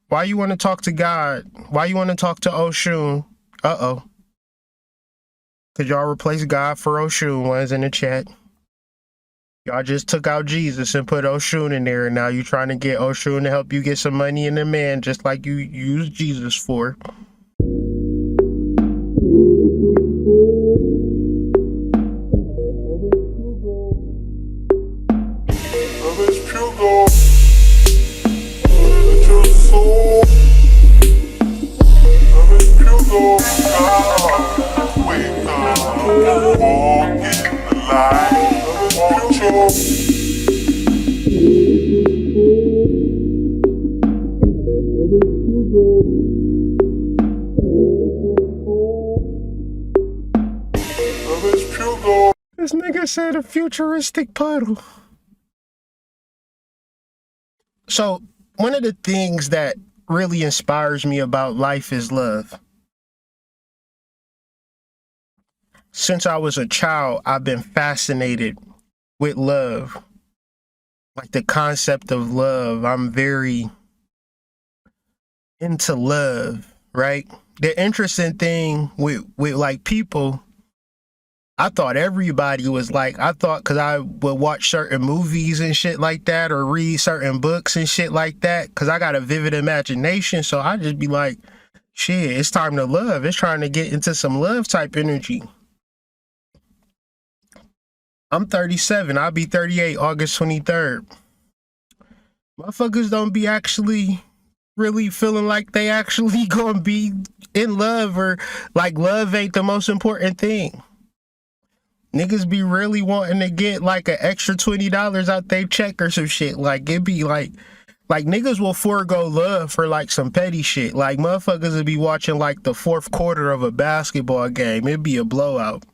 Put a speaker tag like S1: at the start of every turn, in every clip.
S1: Why you want to talk to God? Why you want to talk to Oshun? Uh-oh. Could y'all replace God for Oshun? One's in the chat. Y'all just took out Jesus and put Oshun in there, and now you trying to get Oshun to help you get some money in the man, just like you used Jesus for. This nigga said a futuristic puddle. So, one of the things that really inspires me about life is love. Since I was a child, I've been fascinated with love. Like the concept of love. I'm very into love, right? The interesting thing with like people, I thought everybody was like, because I would watch certain movies and shit like that, or read certain books and shit like that, because I got a vivid imagination. So I just be like, shit, it's time to love. It's trying to get into some love type energy. I'm 37. I'll be 38 August 23rd. Motherfuckers don't be actually really feeling like they actually gonna be in love, or like love ain't the most important thing. Niggas be really wanting to get like an extra $20 out they check or some shit. Like it be like niggas will forego love for like some petty shit. Like motherfuckers will be watching like the fourth quarter of a basketball game. It'd be a blowout.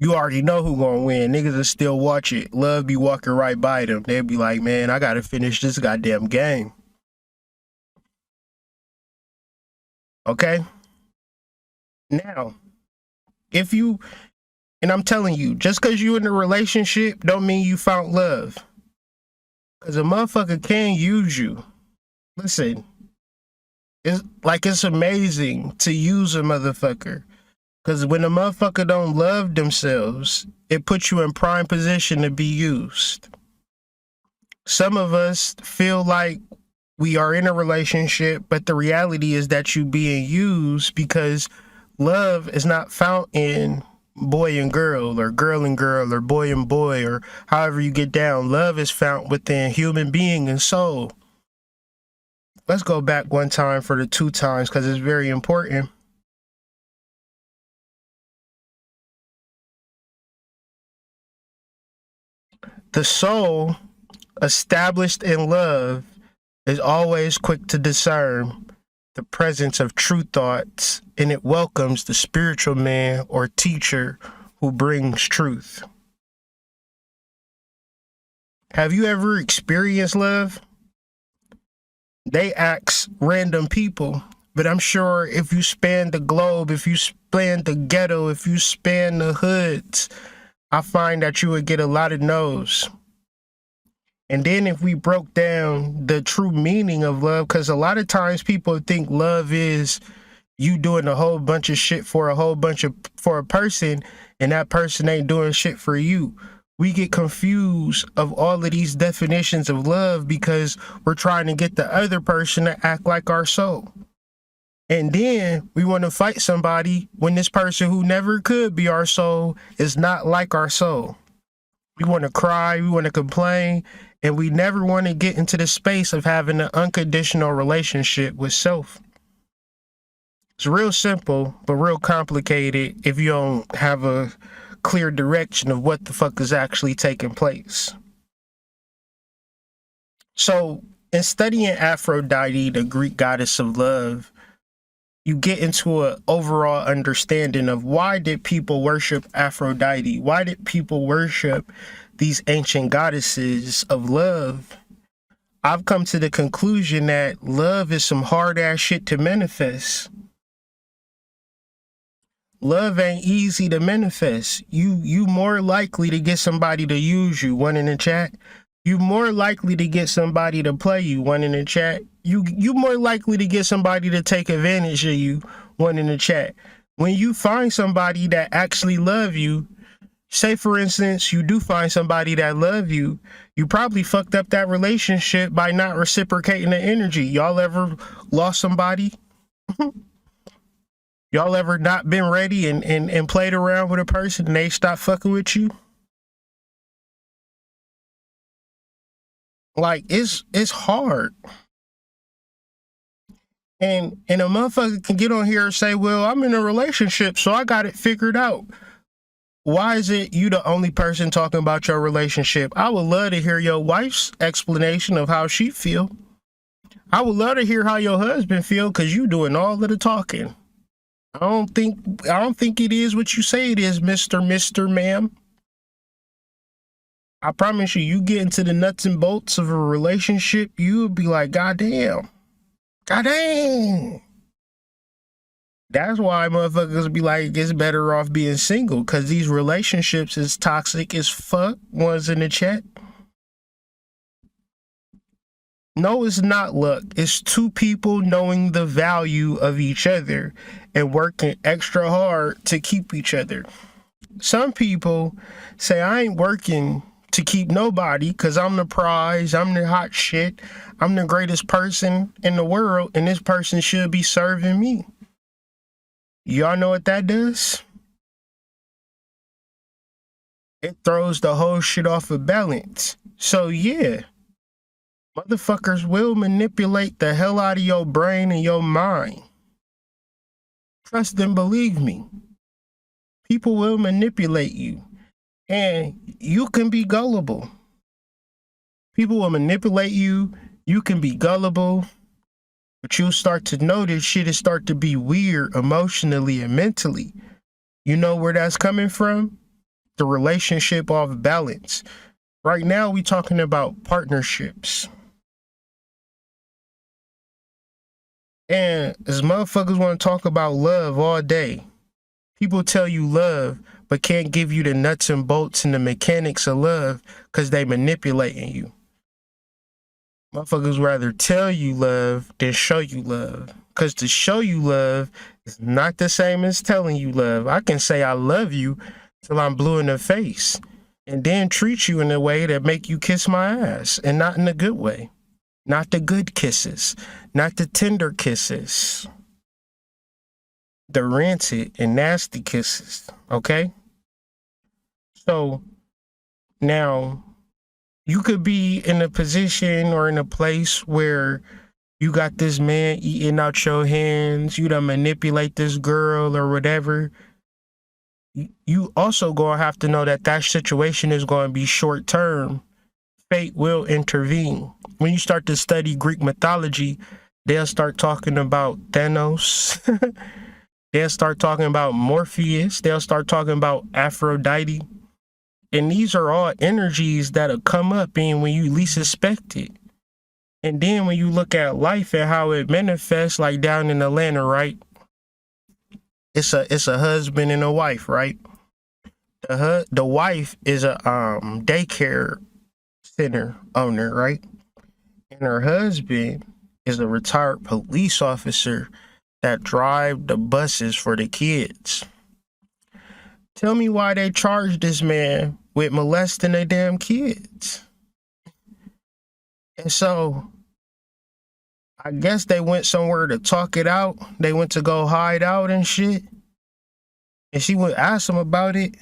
S1: You already know who gonna win. Niggas will still watch it. Love be walking right by them. They'd be like, man, I gotta finish this goddamn game. Okay? Now, and I'm telling you, just because you in a relationship don't mean you found love. Because a motherfucker can use you. Listen, it's amazing to use a motherfucker. Because when a motherfucker don't love themselves, it puts you in prime position to be used. Some of us feel like we are in a relationship, but the reality is that you being used, because love is not found in boy and girl, or girl and girl, or boy and boy, or however you get down. Love is found within human being and soul. Let's go back one time for the 2 times, because it's very important. The soul, established in love, is always quick to discern the presence of true thoughts, and it welcomes the spiritual man or teacher who brings truth. Have you ever experienced love? They ask random people, but I'm sure if you span the globe, if you span the ghetto, if you span the hoods, I find that you would get a lot of no's. And then if we broke down the true meaning of love, because a lot of times people think love is you doing a whole bunch of shit for a person, and that person ain't doing shit for you. We get confused of all of these definitions of love because we're trying to get the other person to act like our soul. And then we want to fight somebody when this person who never could be our soul is not like our soul. We want to cry, we want to complain, and we never want to get into the space of having an unconditional relationship with self. It's real simple, but real complicated if you don't have a clear direction of what the fuck is actually taking place. So, in studying Aphrodite, the Greek goddess of love, you get into an overall understanding of why did people worship Aphrodite? Why did people worship these ancient goddesses of love? I've come to the conclusion that love is some hard ass shit to manifest. Love ain't easy to manifest. You more likely to get somebody to use you. One in the chat. You more likely to get somebody to play you, one in the chat. You more likely to get somebody to take advantage of you, one in the chat. When you find somebody that actually love you, say for instance, you do find somebody that love you, you probably fucked up that relationship by not reciprocating the energy. Y'all ever lost somebody? Y'all ever not been ready and played around with a person and they stopped fucking with you? Like, it's hard. And a motherfucker can get on here and say, well, I'm in a relationship, so I got it figured out. Why is it you the only person talking about your relationship? I would love to hear your wife's explanation of how she feel. I would love to hear how your husband feel, because you doing all of the talking. I don't think it is what you say it is, Mr. Ma'am. I promise you, you get into the nuts and bolts of a relationship, you would be like, God damn. God dang. That's why motherfuckers be like, it's better off being single, because these relationships is toxic as fuck. Ones in the chat. No, it's not luck. It's two people knowing the value of each other and working extra hard to keep each other. Some people say, I ain't working to keep nobody because I'm the prize, I'm the hot shit, I'm the greatest person in the world, and this person should be serving me. Y'all know what that does? It throws the whole shit off of balance. So yeah, motherfuckers will manipulate the hell out of your brain and your mind. Trust and believe me. People will manipulate you. And you can be gullible. People will manipulate you. You can be gullible. But you'll start to notice shit is start to be weird emotionally and mentally. You know where that's coming from? The relationship off balance. Right now, we talking about partnerships. And as motherfuckers want to talk about love all day, people tell you love, but can't give you the nuts and bolts and the mechanics of love because they manipulating you. Motherfuckers rather tell you love than show you love. Because to show you love is not the same as telling you love. I can say I love you till I'm blue in the face and then treat you in a way that make you kiss my ass, and not in a good way. Not the good kisses, not the tender kisses. The rancid and nasty kisses, okay? So now you could be in a position or in a place where you got this man eating out your hands, you done manipulate this girl or whatever. You also gonna have to know that that situation is gonna be short term. Fate will intervene. When you start to study Greek mythology, they'll start talking about Thanos. They'll start talking about Morpheus. They'll start talking about Aphrodite. And these are all energies that'll come up in when you least expect it. And then when you look at life and how it manifests, like down in Atlanta, right? It's a husband and a wife, right? The wife is a daycare center owner, right? And her husband is a retired police officer that drive the buses for the kids. Tell me why they charged this man with molesting the damn kids. And so I guess they went somewhere to talk it out. They went to go hide out and shit. And she would ask him about it.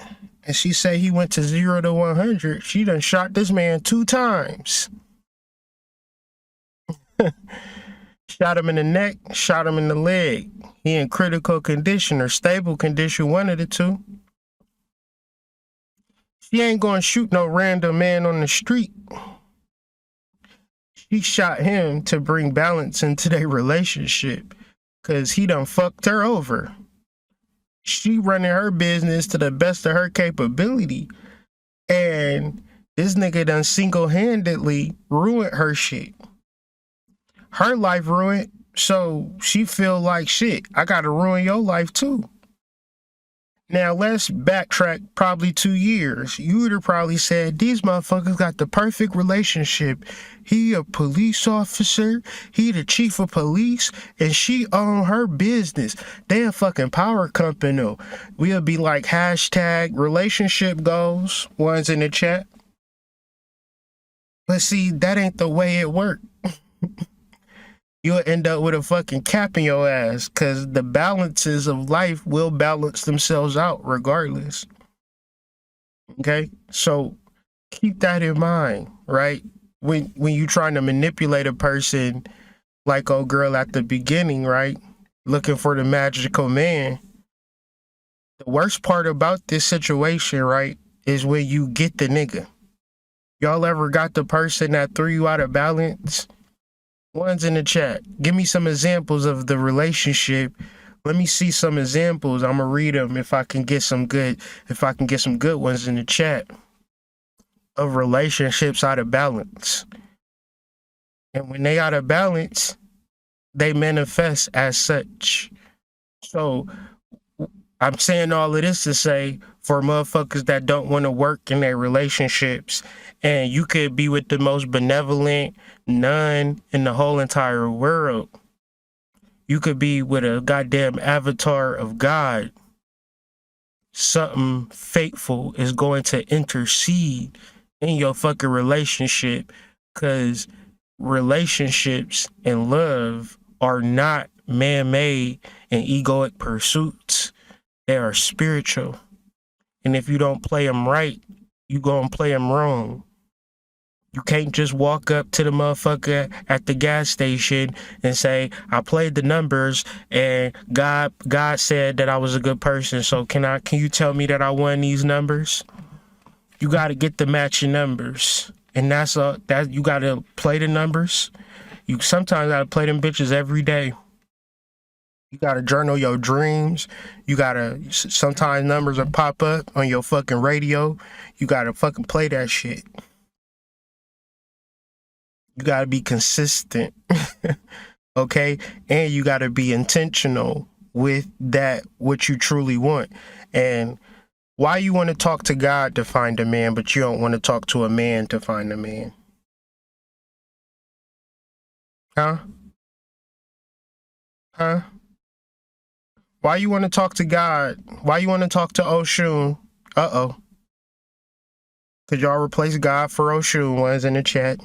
S1: And she said he went to 0 to 100. She done shot this man 2 times. Shot him in the neck, shot him in the leg. He in critical condition or stable condition, one of the two. She ain't gonna shoot no random man on the street. She shot him to bring balance into their relationship because he done fucked her over. She running her business to the best of her capability, and this nigga done single-handedly ruined her shit. Her life ruined, so she feel like shit, I gotta ruin your life too. Now let's backtrack probably 2 years. You would have probably said these motherfuckers got the perfect relationship. He a police officer, he the chief of police, and she own her business. They a fucking power company. We'll be like hashtag relationship goals, ones in the chat. But see, that ain't the way it worked. You'll end up with a fucking cap in your ass, because the balances of life will balance themselves out regardless. Okay? So keep that in mind, right? When you trying to manipulate a person like old girl at the beginning, right? Looking for the magical man. The worst part about this situation, right, is when you get the nigga. Y'all ever got the person that threw you out of balance? One's in the chat. Give me some examples of the relationship. Let me see some examples. I'm gonna read them if I can get some good ones in the chat of relationships out of balance. And when they out of balance, they manifest as such. So I'm saying all of this to say, for motherfuckers that don't want to work in their relationships, and you could be with the most benevolent nun in the whole entire world. You could be with a goddamn avatar of God. Something fateful is going to intercede in your fucking relationship, because relationships and love are not man-made and egoic pursuits. They are spiritual. And if you don't play them right, you gonna play them wrong. You can't just walk up to the motherfucker at the gas station and say, I played the numbers and God said that I was a good person. So can you tell me that I won these numbers? You gotta get the matching numbers. And that you gotta play the numbers. You sometimes gotta play them bitches every day. You gotta journal your dreams. You gotta, sometimes numbers will pop up on your fucking radio. You gotta fucking play that shit. You gotta be consistent. Okay? And you gotta be intentional with that, what you truly want. And why you want to talk to God to find a man, but you don't want to talk to a man to find a man? Huh? Why you want to talk to God? Why you want to talk to Oshun? Uh-oh. Could y'all replace God for Oshun? One's in the chat.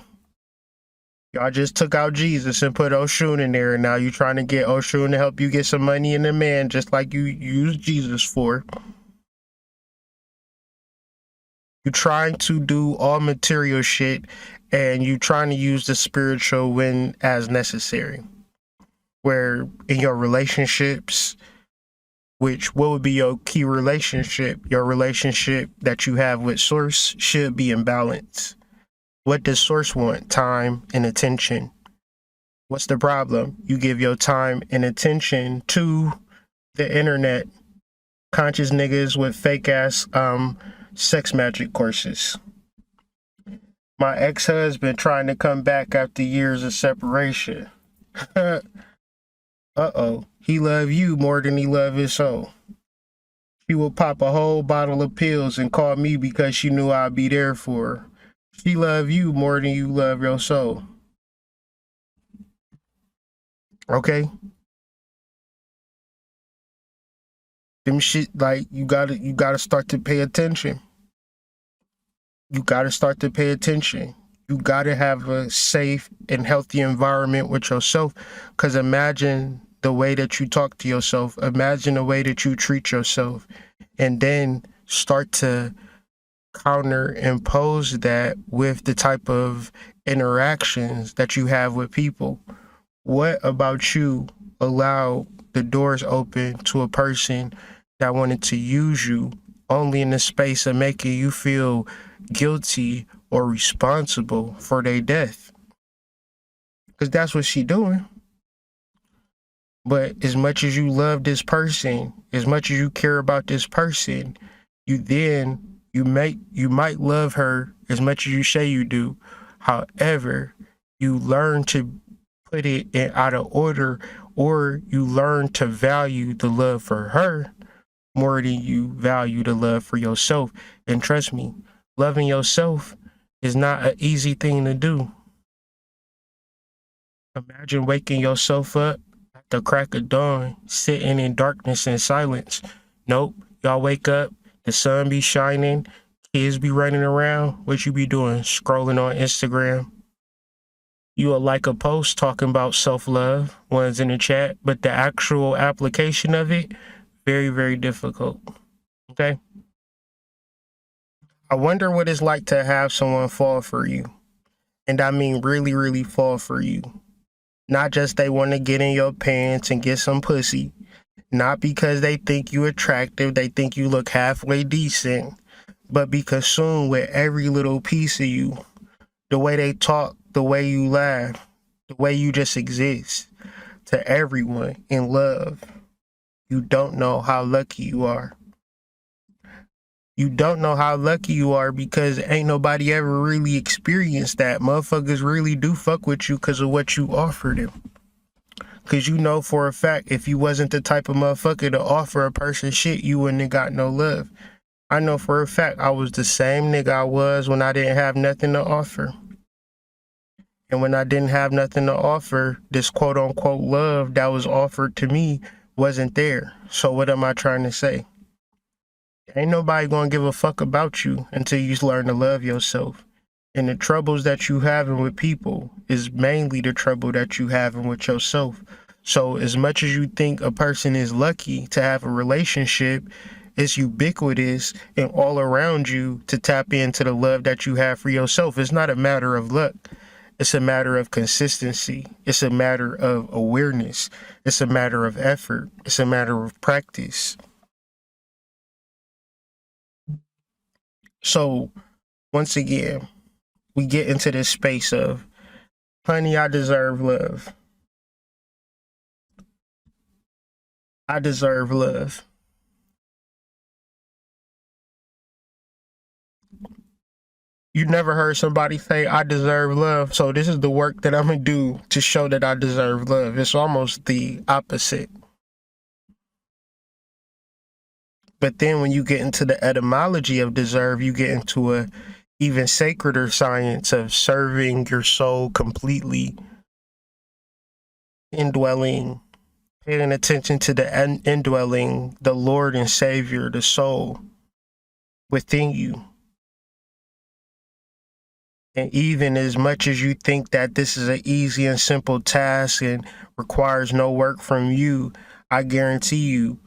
S1: Y'all just took out Jesus and put Oshun in there, and now you trying to get Oshun to help you get some money in the man, just like you used Jesus for. You trying to do all material shit, and you trying to use the spiritual when as necessary. Where in your relationships, what would be your key relationship? Your relationship that you have with Source should be in balance. What does Source want? Time and attention. What's the problem? You give your time and attention to the internet, conscious niggas with fake ass sex magic courses. My ex-husband trying to come back after years of separation. Uh-oh. He love you more than he love his soul. She will pop a whole bottle of pills and call me because she knew I'd be there for her. She love you more than you love your soul. Okay? Them shit, like, you gotta start to pay attention. You gotta start to pay attention. You gotta have a safe and healthy environment with yourself. Because imagine the way that you talk to yourself. Imagine the way that you treat yourself. And then start to counterimpose that with the type of interactions that you have with people. What about you allowed the doors open to a person that wanted to use you only in the space of making you feel guilty or responsible for their death? Because that's what she doing. But as much as you love this person, as much as you care about this person, you might love her as much as you say you do. However, you learn to put it in out of order, or you learn to value the love for her more than you value the love for yourself. And trust me, loving yourself is not an easy thing to do. Imagine waking yourself up at the crack of dawn, sitting in darkness and silence. Nope, y'all wake up, the sun be shining, kids be running around. What you be doing? Scrolling on Instagram. You will like a post talking about self-love, one's in the chat, but the actual application of it, very, very difficult. Okay? I wonder what it's like to have someone fall for you. And I mean really, really fall for you. Not just they want to get in your pants and get some pussy. Not because they think you attractive, they think you look halfway decent, but be consumed with every little piece of you. The way they talk, the way you laugh, the way you just exist. To everyone in love. You don't know how lucky you are. You don't know how lucky you are because ain't nobody ever really experienced that. Motherfuckers really do fuck with you because of what you offer them. Because you know for a fact, if you wasn't the type of motherfucker to offer a person shit, you wouldn't have got no love. I know for a fact I was the same nigga I was when I didn't have nothing to offer. And when I didn't have nothing to offer, this quote unquote love that was offered to me wasn't there. So what am I trying to say? Ain't nobody gonna give a fuck about you until you learn to love yourself. And the troubles that you having with people is mainly the trouble that you having with yourself. So as much as you think a person is lucky to have a relationship, it's ubiquitous and all around you to tap into the love that you have for yourself. It's not a matter of luck. It's a matter of consistency. It's a matter of awareness. It's a matter of effort. It's a matter of practice. So once again, we get into this space of, honey, I deserve love. I deserve love. You never heard somebody say, I deserve love. So this is the work that I'm going to do to show that I deserve love. It's almost the opposite. But then when you get into the etymology of deserve, you get into a even sacreder science of serving your soul completely, indwelling, paying attention to the indwelling, the Lord and Savior, the soul within you. And even as much as you think that this is an easy and simple task and requires no work from you, I guarantee you,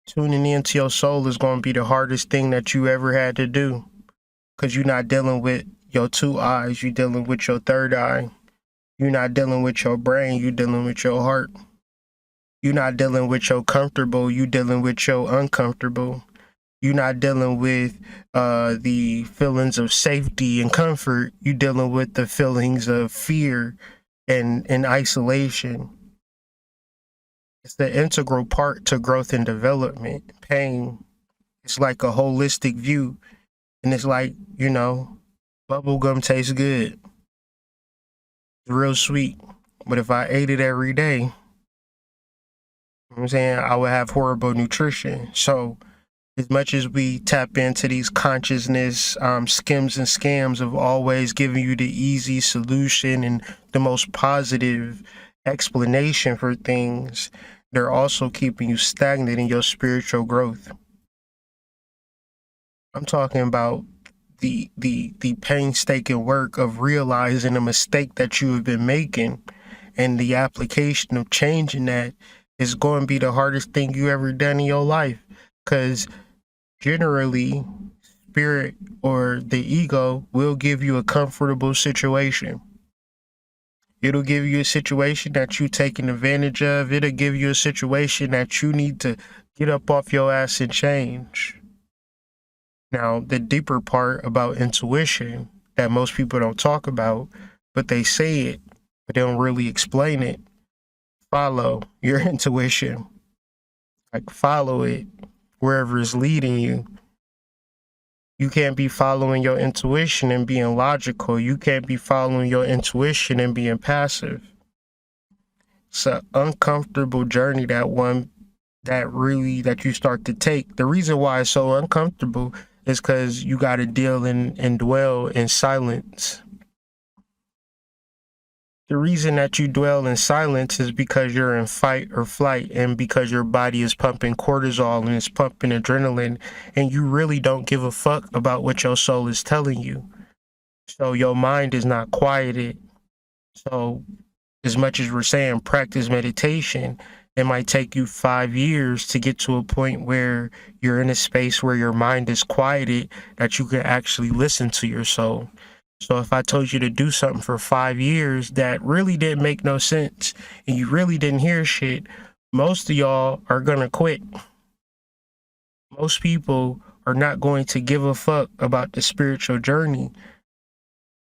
S1: tuning into your soul is going to be the hardest thing that you ever had to do. Because you're not dealing with your two eyes, you're dealing with your third eye. You're not dealing with your brain, you're dealing with your heart. You're not dealing with your comfortable, you're dealing with your uncomfortable. You're not dealing with the feelings of safety and comfort. You're dealing with the feelings of fear and isolation. It's the integral part to growth and development. Pain is like a holistic view. And it's like, you know, bubble gum tastes good. It's real sweet. But if I ate it every day, you know what I'm saying, I would have horrible nutrition. So as much as we tap into these consciousness skims and scams of always giving you the easy solution and the most positive explanation for things, they're also keeping you stagnant in your spiritual growth. I'm talking about the painstaking work of realizing a mistake that you have been making, and the application of changing that is going to be the hardest thing you ever done in your life. Because generally, spirit or the ego will give you a comfortable situation. It'll give you a situation that you taking advantage of. It'll give you a situation that you need to get up off your ass and change. Now, the deeper part about intuition that most people don't talk about, but they say it, but they don't really explain it. Follow your intuition. Like, follow it wherever it's leading you. You can't be following your intuition and being logical. You can't be following your intuition and being passive. It's an uncomfortable journey that one that you start to take. The reason why it's so uncomfortable is because you got to deal and dwell in silence. The reason that you dwell in silence is because you're in fight or flight, and because your body is pumping cortisol and it's pumping adrenaline, and you really don't give a fuck about what your soul is telling you. So your mind is not quieted. So as much as we're saying practice meditation, it might take you 5 years to get to a point where you're in a space where your mind is quieted, that you can actually listen to your soul. So if I told you to do something for 5 years that really didn't make no sense and you really didn't hear shit, most of y'all are gonna quit. Most people are not going to give a fuck about the spiritual journey.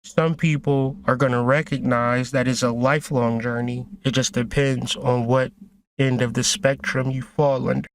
S1: Some people are going to recognize that it's a lifelong journey. It just depends on what end of the spectrum you fall under.